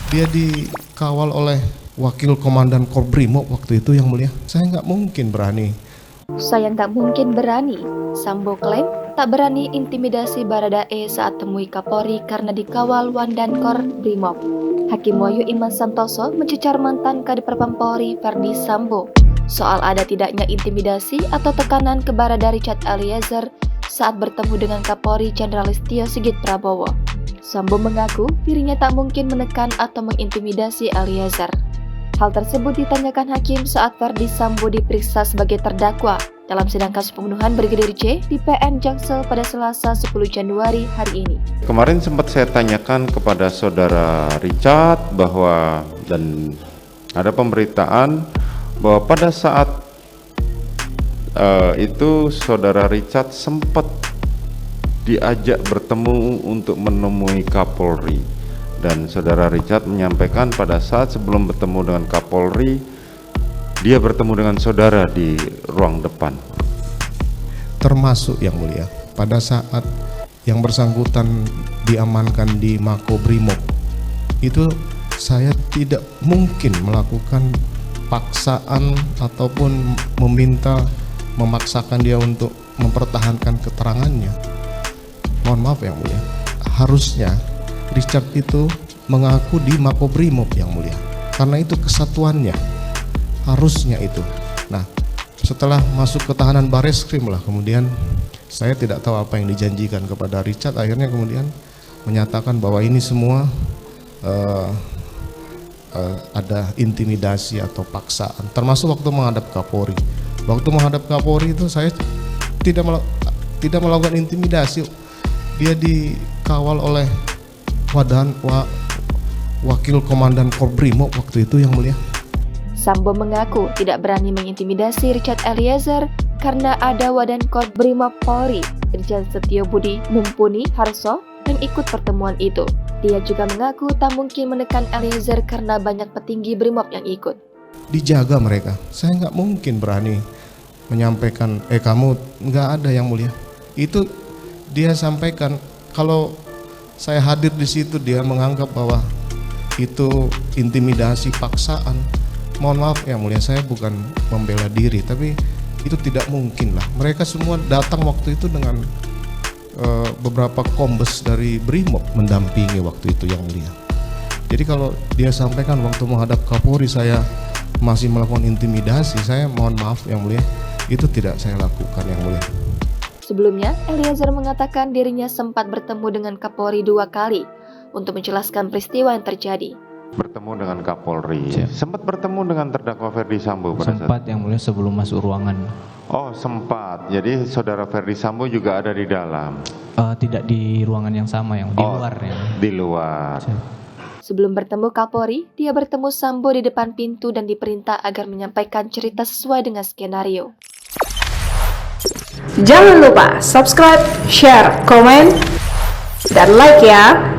Dia dikawal oleh Wakil Komandan Korbrimob waktu itu, Yang Mulia. Saya nggak mungkin berani. Saya nggak mungkin berani, Sambo klaim tak berani intimidasi Baradae saat temui Kapolri karena dikawal Wandankor Brimob. Hakim Wahyu Iman Santoso mencecar mantan Kadipropam Polri Verdi Sambo soal ada tidaknya intimidasi atau tekanan ke Barada Richard Eliezer saat bertemu dengan Kapolri Jenderal Listio Sigit Prabowo. Sambo mengaku dirinya tak mungkin menekan atau mengintimidasi Eliezer. Hal tersebut ditanyakan hakim saat Verdi Sambo diperiksa sebagai terdakwa dalam sidang kasus pembunuhan Brigadir J di PN Jaksel pada Selasa 10 Januari hari ini. Kemarin sempat saya tanyakan kepada saudara Richard bahwa dan ada pemberitaan bahwa pada saat itu saudara Richard sempat diajak bertemu untuk menemui Kapolri. Dan saudara Richard menyampaikan pada saat sebelum bertemu dengan Kapolri, dia bertemu dengan saudara di ruang depan. Termasuk, Yang Mulia, pada saat yang bersangkutan diamankan di Makobrimob, itu saya tidak mungkin melakukan paksaan ataupun memaksakan dia untuk mempertahankan keterangannya. Mohon maaf, Yang Mulia. Harusnya Richard itu mengaku di Makobrimob, Yang Mulia, karena itu kesatuannya, harusnya itu. Nah, setelah masuk ke tahanan Bareskrim lah, kemudian saya tidak tahu apa yang dijanjikan kepada Richard, akhirnya kemudian menyatakan bahwa ini semua ada intimidasi atau paksaan, termasuk waktu menghadap Kapolri. Waktu menghadap Kapolri itu saya tidak melakukan intimidasi. Dia dikawal oleh Wakil Komandan Korbrimob waktu itu, Yang Mulia. Sambo mengaku tidak berani mengintimidasi Richard Eliezer karena ada Wadankor Brimob Polri, Irjen Setio Budi Mumpuni Harso, yang ikut pertemuan itu. Dia juga mengaku tak mungkin menekan Eliezer karena banyak petinggi Brimob yang ikut. Dijaga mereka. Saya nggak mungkin berani menyampaikan, kamu nggak ada, Yang Mulia. Itu dia sampaikan. Kalau saya hadir di situ, dia menganggap bahwa itu intimidasi, paksaan. Mohon maaf, Yang Mulia, saya bukan membela diri, tapi itu tidak mungkin lah. Mereka semua datang waktu itu dengan beberapa kombes dari Brimob mendampingi waktu itu, Yang Mulia. Jadi kalau dia sampaikan waktu menghadap Kapolri saya masih melakukan intimidasi, saya mohon maaf, Yang Mulia, itu tidak saya lakukan, Yang Mulia. Sebelumnya, Eliezer mengatakan dirinya sempat bertemu dengan Kapolri 2 kali untuk menjelaskan peristiwa yang terjadi. Bertemu dengan Kapolri. Sempat bertemu dengan terdakwa Verdi Sambo pada sempat saat. Yang Mulia sebelum masuk ruangan. Oh, sempat. Jadi saudara Verdi Sambo juga ada di dalam. Tidak di ruangan yang sama, yang di luar ya. Di luar. Sebelum bertemu Kapolri, dia bertemu Sambo di depan pintu dan diperintah agar menyampaikan cerita sesuai dengan skenario. Jangan lupa subscribe, share, komen, dan like ya.